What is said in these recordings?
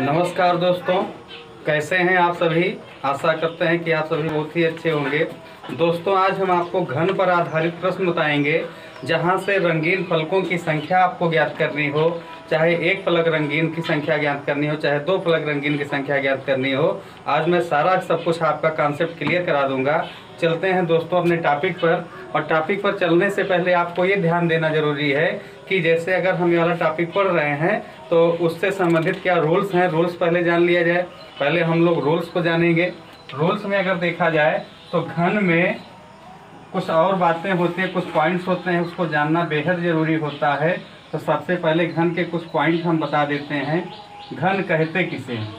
नमस्कार दोस्तों, कैसे हैं आप सभी। आशा करते हैं कि आप सभी बहुत ही अच्छे होंगे। दोस्तों, आज हम आपको घन पर आधारित प्रश्न बताएंगे, जहां से रंगीन फलकों की संख्या आपको ज्ञात करनी हो। चाहे एक फलक रंगीन की संख्या ज्ञात करनी हो, चाहे दो फलक रंगीन की संख्या ज्ञात करनी हो। आज मैं सारा सब कुछ आपका कॉन्सेप्ट क्लियर करा दूंगा। चलते हैं दोस्तों अपने टॉपिक पर। और टॉपिक पर चलने से पहले आपको ये ध्यान देना जरूरी है कि जैसे अगर हम ये वाला टॉपिक पढ़ रहे हैं तो उससे संबंधित क्या रूल्स हैं, रूल्स पहले जान लिया जाए। पहले हम लोग रूल्स को जानेंगे। रूल्स में अगर देखा जाए तो घन में कुछ और बातें होती हैं, कुछ पॉइंट्स होते हैं, उसको जानना बेहद ज़रूरी होता है। तो सबसे पहले घन के कुछ पॉइंट हम बता देते हैं। घन कहते किसे हैं?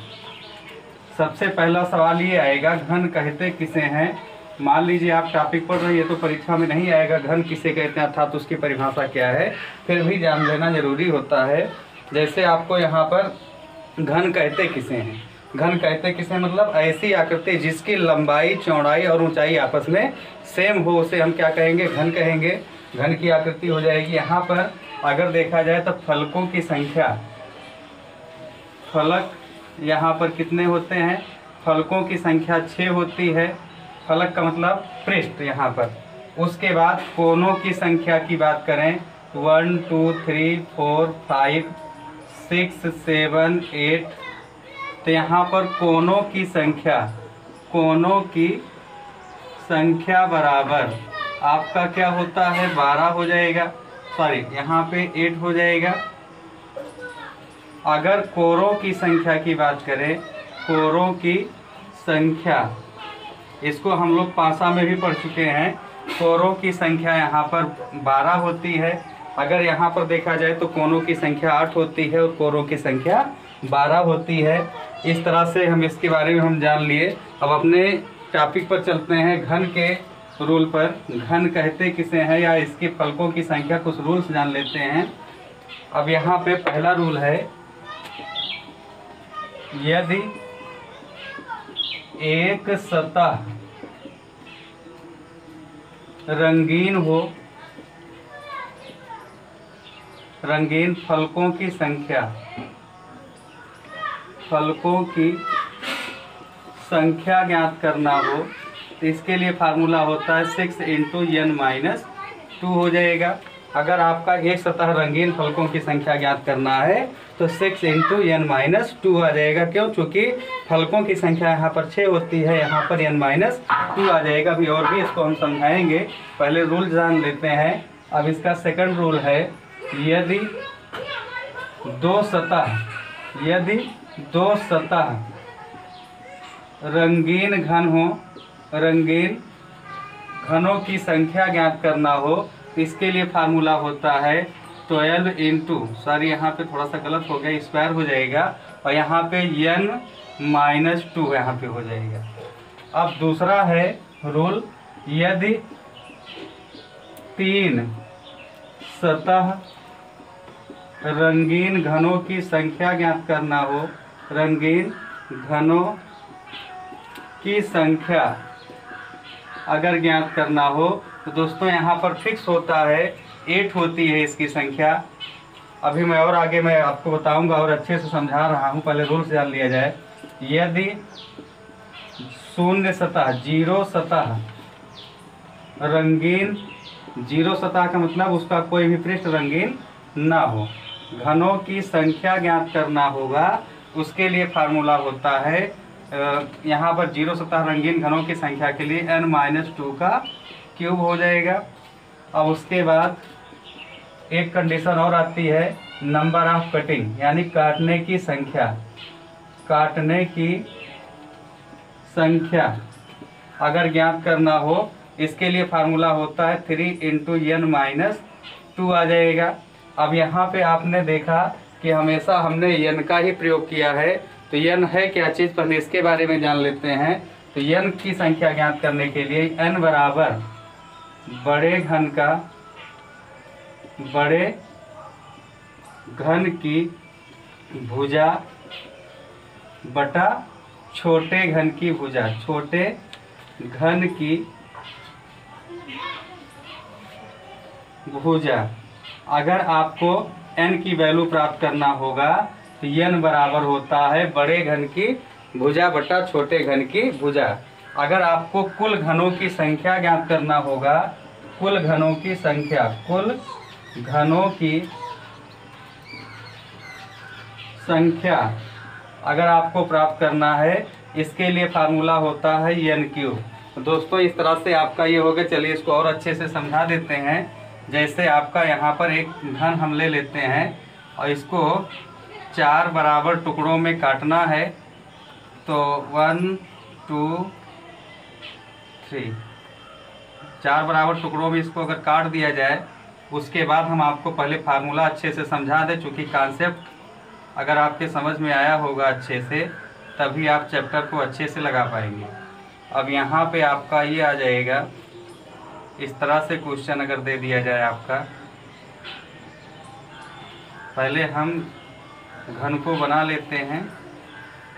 सबसे पहला सवाल ये आएगा, घन कहते किसे हैं। मान लीजिए आप टॉपिक पढ़ रहे हैं, तो परीक्षा में नहीं आएगा घन किसे कहते हैं अर्थात उसकी परिभाषा क्या है, फिर भी जान लेना जरूरी होता है। जैसे आपको यहाँ पर घन कहते किसे हैं, घन कहते किसे मतलब ऐसी आकृति जिसकी लंबाई, चौड़ाई और ऊंचाई आपस में सेम हो, उसे हम क्या कहेंगे? घन कहेंगे। घन की आकृति हो जाएगी। यहाँ पर अगर देखा जाए तो फलकों की संख्या, फलक यहाँ पर कितने होते हैं? फलकों की संख्या 6 होती है। फलक का मतलब पृष्ठ यहाँ पर। उसके बाद कोनों की संख्या की बात करें, 1 2 3 4 5 6 7 8। तो यहाँ पर कोनों की संख्या बराबर आपका क्या होता है? 12 हो जाएगा। सॉरी, यहाँ पे 8 हो जाएगा। अगर कोरों की संख्या की बात करें, कोरों की संख्या, इसको हम लोग पासा में भी पढ़ चुके हैं। कोरों की संख्या यहाँ पर 12 होती है। अगर यहाँ पर देखा जाए तो कोनों की संख्या 8 होती है और कोरों की संख्या 12 होती है। इस तरह से हम इसके बारे में हम जान लिए। अब अपने टॉपिक पर चलते हैं, घन के रूल पर। घन कहते किसे हैं या इसके फलकों की संख्या, कुछ रूल्स जान लेते हैं। अब यहाँ पे पहला रूल है, यदि एक सतह रंगीन हो, रंगीन फलकों की संख्या, फलकों की संख्या ज्ञात करना हो, तो इसके लिए फार्मूला होता है 6 × n-2 हो जाएगा। अगर आपका एक सतह रंगीन फलकों की संख्या ज्ञात करना है तो 6 × n-2 आ जाएगा। क्यों? चूँकि फलकों की संख्या यहाँ पर 6 होती है, यहाँ पर n-2 आ जाएगा। अभी और भी इसको हम समझाएंगे, पहले रूल जान लेते हैं। अब इसका सेकंड रूल है, यदि दो सतह रंगीन घन हो, रंगीन घनों की संख्या ज्ञात करना हो, तो इसके लिए फार्मूला होता है 12 × सॉरी यहाँ पे थोड़ा सा गलत हो गया, स्क्वायर हो जाएगा और यहाँ पे n-2 यहाँ पे हो जाएगा। अब दूसरा है रूल, यदि 3 सतह रंगीन घनों की संख्या ज्ञात करना हो, रंगीन घनों की संख्या अगर ज्ञात करना हो, तो दोस्तों यहाँ पर फिक्स होता है 8 होती है इसकी संख्या। अभी मैं और आगे मैं आपको बताऊंगा और अच्छे से समझा रहा हूँ, पहले रूल्स जान लिया जाए। यदि शून्य सतह, जीरो सतह रंगीन, जीरो सतह का मतलब उसका कोई भी पृष्ठ रंगीन ना हो, घनों की संख्या ज्ञात करना होगा, उसके लिए फार्मूला होता है यहाँ पर जीरो सतह रंगीन घनों की संख्या के लिए n-2 का क्यूब हो जाएगा। अब उसके बाद एक कंडीशन और आती है, नंबर ऑफ कटिंग, यानी काटने की संख्या। काटने की संख्या अगर ज्ञात करना हो, इसके लिए फार्मूला होता है 3 × n-2 आ जाएगा। अब यहाँ पे आपने देखा कि हमेशा हमने n का ही प्रयोग किया है, तो n है क्या चीज़, पहले इसके बारे में जान लेते हैं। तो n की संख्या ज्ञात करने के लिए n बराबर बड़े घन की भुजा बटा छोटे घन की भुजा, छोटे घन की भुजा। अगर आपको n की वैल्यू प्राप्त करना होगा तो n बराबर होता है बड़े घन की भुजा बटा छोटे घन की भुजा। अगर आपको कुल घनों की संख्या ज्ञात करना होगा, कुल घनों की संख्या, कुल घनों की संख्या अगर आपको प्राप्त करना है, इसके लिए फार्मूला होता है n3। तो दोस्तों इस तरह से आपका ये हो गया। चलिए इसको और अच्छे से समझा देते हैं। जैसे आपका यहाँ पर एक घन हम ले लेते हैं और इसको 4 बराबर टुकड़ों में काटना है। तो 1 2 3 4 बराबर टुकड़ों में इसको अगर काट दिया जाए, उसके बाद हम आपको पहले फार्मूला अच्छे से समझा दें। चूँकि कॉन्सेप्ट अगर आपके समझ में आया होगा अच्छे से, तभी आप चैप्टर को अच्छे से लगा पाएंगे। अब यहाँ पे आपका ये आ जाएगा, इस तरह से क्वेश्चन अगर दे दिया जाए आपका, पहले हम घन को बना लेते हैं,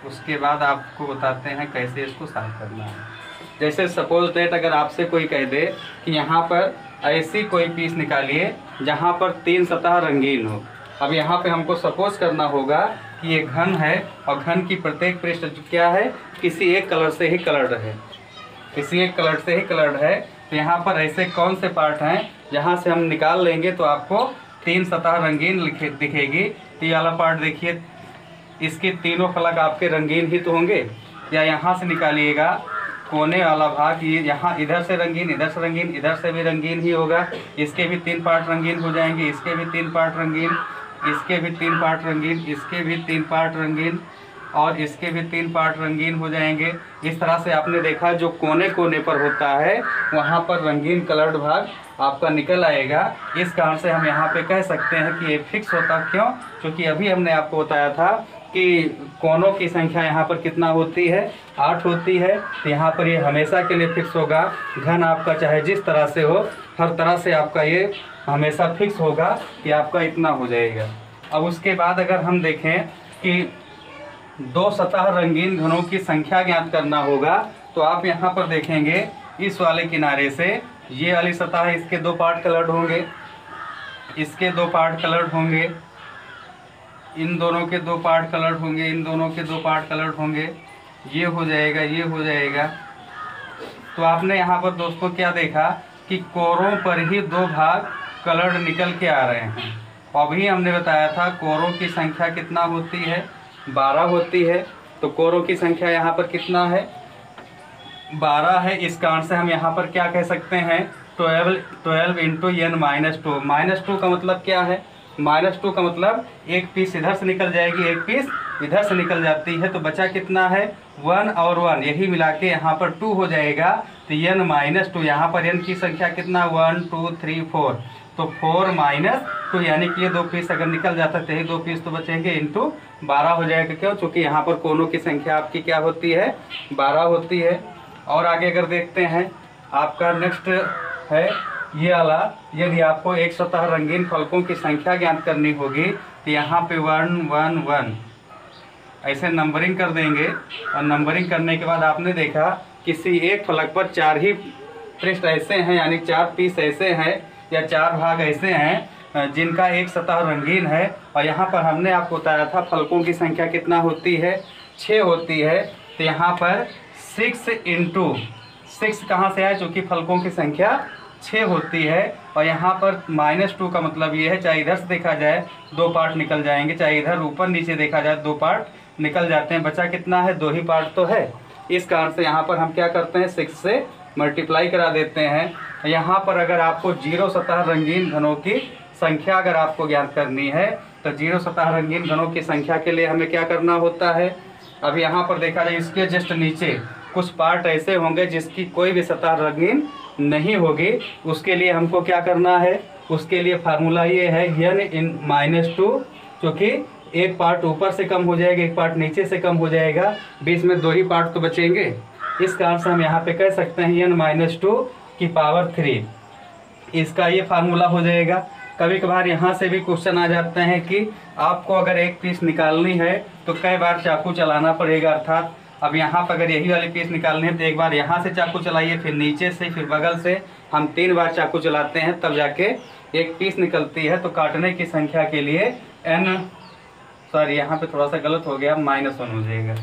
उसके बाद आपको बताते हैं कैसे इसको सॉल्व करना है। जैसे सपोज दैट अगर आपसे कोई कह दे कि यहाँ पर ऐसी कोई पीस निकालिए जहाँ पर 3 सतह रंगीन हो। अब यहाँ पे हमको सपोज करना होगा कि ये घन है और घन की प्रत्येक पृष्ठ क्या है, किसी एक कलर से ही कलर्ड है, किसी एक कलर से ही कलर्ड है। तो यहाँ पर ऐसे कौन से पार्ट हैं जहाँ से हम निकाल लेंगे तो आपको 3 सतह रंगीन दिखेगी। तो ये वाला पार्ट देखिए, इसके तीनों फलक आपके रंगीन ही तो होंगे। या यहाँ से निकालिएगा कोने वाला भाग, ये यहाँ इधर से रंगीन, इधर से रंगीन, इधर से भी रंगीन ही होगा। इसके भी 3 पार्ट रंगीन हो जाएंगे, इसके भी 3 पार्ट रंगीन, इसके भी 3 पार्ट रंगीन, इसके भी 3 पार्ट रंगीन और इसके भी 3 पार्ट रंगीन हो जाएंगे। इस तरह से आपने देखा जो कोने कोने पर होता है वहाँ पर रंगीन कलर्ड भाग आपका निकल आएगा। इस कारण से हम यहाँ पे कह सकते हैं कि ये फिक्स होता। क्यों? क्योंकि अभी हमने आपको बताया था कि कोनों की संख्या यहाँ पर कितना होती है, 8 होती है। तो यहाँ पर ये हमेशा के लिए फिक्स होगा। घन आपका चाहे जिस तरह से हो, हर तरह से आपका ये हमेशा फिक्स होगा कि आपका इतना हो जाएगा। अब उसके बाद अगर हम देखें कि 2 सतह रंगीन घनों की संख्या ज्ञात करना होगा, तो आप यहाँ पर देखेंगे इस वाले किनारे से ये वाली सतह, इसके 2 पार्ट कलर्ड होंगे, इसके 2 पार्ट कलर्ड होंगे, इन दोनों के 2 पार्ट कलर्ड होंगे, इन दोनों के 2 पार्ट कलर्ड होंगे। ये हो जाएगा, ये हो जाएगा। तो आपने यहाँ पर दोस्तों क्या देखा कि कोरों पर ही 2 भाग कलर्ड निकल के आ रहे हैं। अभी हमने बताया था कोरों की संख्या कितना होती है, 12 होती है। तो कोरों की संख्या यहाँ पर कितना है, 12 है। इस कारण से हम यहाँ पर क्या कह सकते हैं, 12 इंटू n माइनस 2। -2 का मतलब क्या है, -2 का मतलब एक पीस इधर से निकल जाएगी, एक पीस इधर से निकल जाती है। तो बचा कितना है, 1 और 1, यही मिला के यहाँ पर 2 हो जाएगा। तो n माइनस 2, यहाँ पर n की संख्या कितना, 1 2 3 4। तो 4 माइनस 2, यानी कि ये 2 पीस अगर निकल जाता है तो ये 2 पीस तो बचेंगे, इंटू 12 हो जाएगा। क्यों? क्योंकि यहाँ पर कोनों की संख्या आपकी क्या होती है, 12 होती है। और आगे अगर देखते हैं आपका नेक्स्ट है ये वाला, यदि आपको एक सतह रंगीन फलकों की संख्या ज्ञात करनी होगी तो यहाँ पे 1 1 1 ऐसे नंबरिंग कर देंगे। और नंबरिंग करने के बाद आपने देखा किसी एक फलक पर 4 ही पृष्ठ ऐसे हैं, यानी 4 पीस ऐसे हैं या 4 भाग ऐसे हैं जिनका एक सतह रंगीन है। और यहाँ पर हमने आपको बताया था फलकों की संख्या कितना होती है, 6 होती है। तो यहाँ पर 6 इंटू 6 कहाँ से आया, चूँकि फलकों की संख्या 6 होती है। और यहाँ पर -2 का मतलब ये है, चाहे इधर से देखा जाए 2 पार्ट निकल जाएंगे, चाहे इधर ऊपर नीचे देखा जाए 2 पार्ट निकल जाते हैं। बचा कितना है, 2 ही पार्ट तो है। इस कारण से यहाँ पर हम क्या करते हैं, 6 से मल्टीप्लाई करा देते हैं। यहाँ पर अगर आपको 0 सतह रंगीन घनों की संख्या अगर आपको ज्ञात करनी है, तो 0 सतह रंगीन घनों की संख्या के लिए हमें क्या करना होता है। अब यहाँ पर देखा जाए इसके जस्ट नीचे कुछ पार्ट ऐसे होंगे जिसकी कोई भी सतह रंगीन नहीं होगी। उसके लिए हमको क्या करना है, उसके लिए फार्मूला ये है n - 2, क्योंकि एक पार्ट ऊपर से कम हो जाएगा, एक पार्ट नीचे से कम हो जाएगा, बीच में 2 ही पार्ट तो बचेंगे। इस कारण से हम यहाँ पे कह सकते हैं n - 2 की पावर 3, इसका ये फार्मूला हो जाएगा। कभी कभार यहाँ से भी क्वेश्चन आ जाते हैं कि आपको अगर एक पीस निकालनी है तो कई बार चाकू चलाना पड़ेगा। अर्थात अब यहाँ पर अगर यही वाली पीस निकालनी है तो एक बार यहाँ से चाकू चलाइए, फिर नीचे से, फिर बगल से, हम 3 बार चाकू चलाते हैं तब जाके एक पीस निकलती है। तो काटने की संख्या के लिए सॉरी यहाँ पे थोड़ा सा गलत हो गया, -1 हो जाएगा।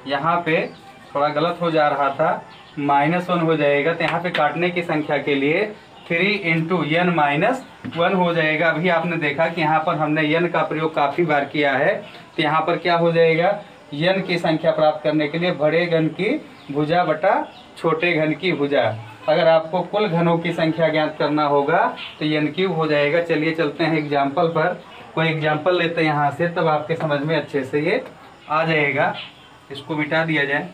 यहाँ पे थोड़ा गलत हो जा रहा था, -1 हो जाएगा। तो यहाँ पे काटने की संख्या के लिए 3 × n-1 हो जाएगा। अभी आपने देखा कि यहाँ पर हमने n का प्रयोग काफ़ी बार किया है। तो यहाँ पर क्या हो जाएगा, n की संख्या प्राप्त करने के लिए बड़े घन की भुजा बटा छोटे घन की भुजा। अगर आपको कुल घनों की संख्या ज्ञात करना होगा तो n³ हो जाएगा। चलिए चलते हैं एग्जाम्पल पर, कोई एग्जाम्पल लेते हैं यहाँ से, तब आपके समझ में अच्छे से ये आ जाएगा। इसको मिटा दिया जाए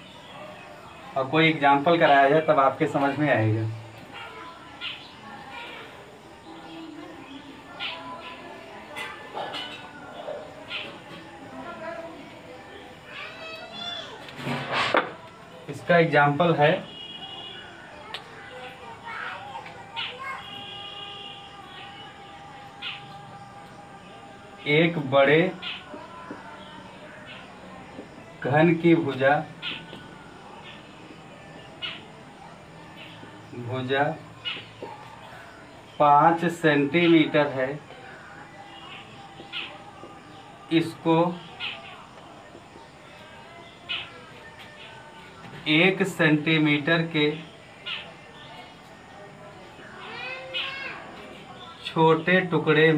और कोई एग्जाम्पल कराया जाए, तब आपके समझ में आएगा। इसका एग्जाम्पल है एक बड़े घन की भुजा 5 सेंटीमीटर है। इसको 1 सेंटीमीटर के छोटे टुकड़े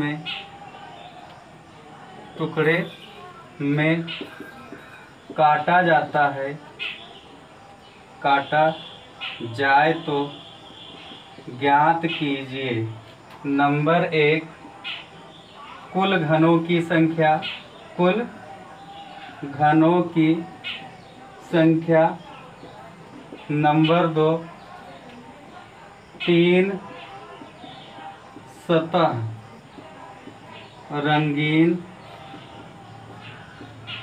में काटा जाता है। काटा जाए तो ज्ञात कीजिए। नंबर 1 कुल घनों की संख्या। कुल घनों की संख्या। नंबर 2 3 सतह रंगीन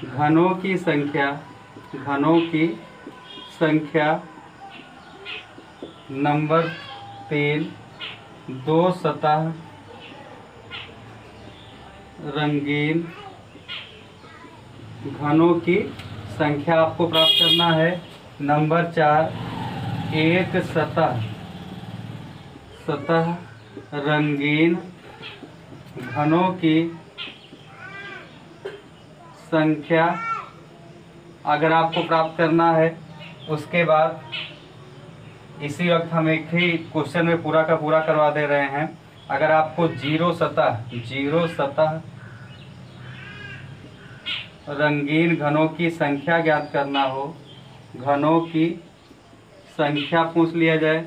घनों की संख्या। घनों की संख्या। नंबर 3 2 सतह रंगीन घनों की संख्या आपको प्राप्त करना है। नंबर 4 एक सतह रंगीन घनों की संख्या अगर आपको प्राप्त करना है। उसके बाद इसी वक्त हम एक ही क्वेश्चन में पूरा का पूरा करवा दे रहे हैं। अगर आपको जीरो सतह रंगीन घनों की संख्या ज्ञात करना हो, घनों की संख्या पूछ लिया जाए,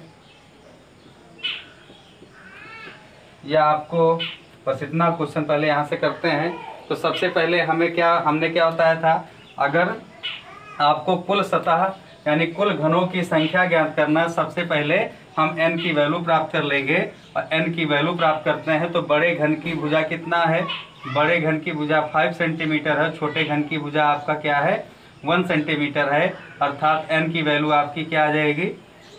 या आपको बस इतना क्वेश्चन पहले यहाँ से करते हैं। तो सबसे पहले हमने क्या बताया था, अगर आपको कुल सतह यानी कुल घनों की संख्या ज्ञात करना है, सबसे पहले हम n की वैल्यू प्राप्त कर लेंगे। और n की वैल्यू प्राप्त करते हैं तो बड़े घन की भुजा कितना है, बड़े घन की भुजा 5 सेंटीमीटर है, छोटे घन की भुजा आपका क्या है 1 सेंटीमीटर है। अर्थात n की वैल्यू आपकी क्या आ जाएगी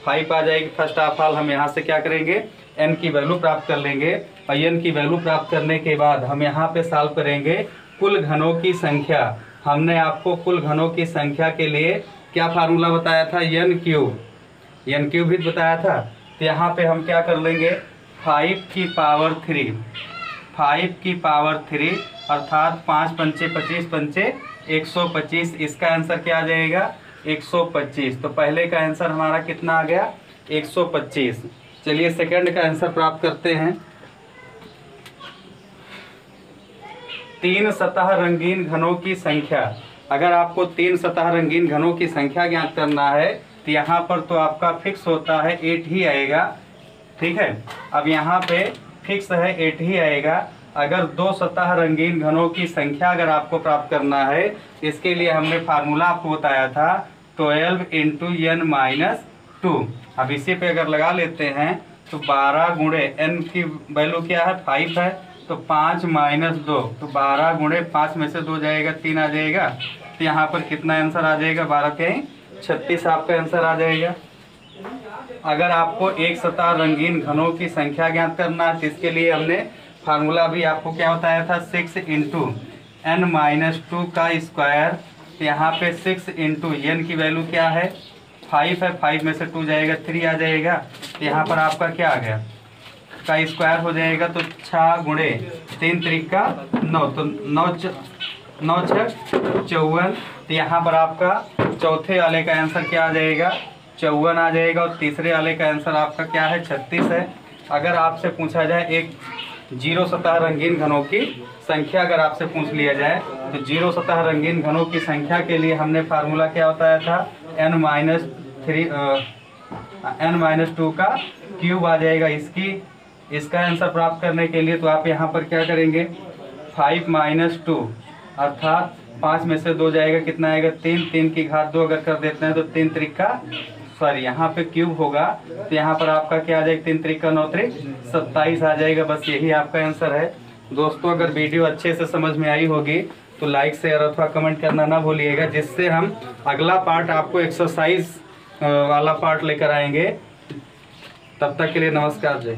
5 आ जाएगी। फर्स्ट ऑफ ऑल हम यहाँ से क्या करेंगे, n की वैल्यू प्राप्त कर लेंगे। और n की वैल्यू प्राप्त करने के बाद हम यहाँ पे सॉल्व करेंगे कुल घनों की संख्या। हमने आपको कुल घनों की संख्या के लिए क्या फार्मूला बताया था, n³ भी बताया था। तो यहाँ पे हम क्या कर लेंगे 5 की पावर 3 अर्थात 5 पंचे 25 पंचे 125। इसका आंसर क्या आ जाएगा 125। तो पहले का आंसर हमारा कितना आ गया 125। चलिए सेकंड का आंसर प्राप्त करते हैं। 3 सतह रंगीन घनों की संख्या। अगर आपको 3 सतह रंगीन घनों की संख्या ज्ञात करना है तो यहाँ पर तो आपका फिक्स होता है 8 ही आएगा, ठीक है। अब यहाँ पे फिक्स है 8 ही आएगा। अगर 2 सतह रंगीन घनों की संख्या अगर आपको प्राप्त करना है, इसके लिए हमने फार्मूला आपको बताया था 12 × n-2। अब इसी पे अगर लगा लेते हैं तो 12 गुणे n की वैल्यू क्या है 5 है, तो 5 - 2 तो 12 गुणे 5 में से 2 जाएगा 3 आ जाएगा। तो यहाँ पर कितना आंसर आ जाएगा 12 के 36 आपका आंसर आ जाएगा। अगर आपको एक सतह रंगीन घनों की संख्या ज्ञात करना है तो इसके लिए हमने फार्मूला भी आपको क्या बताया था 6 × n-2 का स्क्वायर। तो यहाँ पे 6 × n की वैल्यू क्या है 5 है, 5 में से 2 जाएगा 3 आ जाएगा। तो यहाँ पर आपका क्या आ गया का स्क्वायर हो जाएगा। तो 6 गुणे 3 × 9 तो 9 छक 54। तो यहाँ पर आपका चौथे वाले का आंसर क्या आ जाएगा, 54 आ जाएगा। और तीसरे वाले का आंसर आपका क्या है, 36 है। अगर आपसे पूछा जाए एक जीरो सतह रंगीन घनों की संख्या, अगर आपसे पूछ लिया जाए तो जीरो सतह रंगीन घनों की संख्या के लिए हमने फार्मूला क्या बताया था, n-2 का क्यूब आ जाएगा। इसका आंसर प्राप्त करने के लिए तो आप यहाँ पर क्या करेंगे, 5 - 2 अर्थात 5 में से 2 जाएगा, कितना आएगा 3, 3 की घात 2 अगर कर देते हैं तो 3 त्रिका सॉरी यहाँ पे क्यूब होगा, तो यहाँ पर आपका क्या आ जाएगा, 3 त्रिका 9 त्रिक 27 आ जाएगा। बस यही आपका आंसर है। दोस्तों अगर वीडियो अच्छे से समझ में आई होगी तो लाइक शेयर अथवा कमेंट करना ना भूलिएगा, जिससे हम अगला पार्ट आपको एक्सरसाइज वाला पार्ट लेकर आएंगे। तब तक के लिए नमस्कार, जय।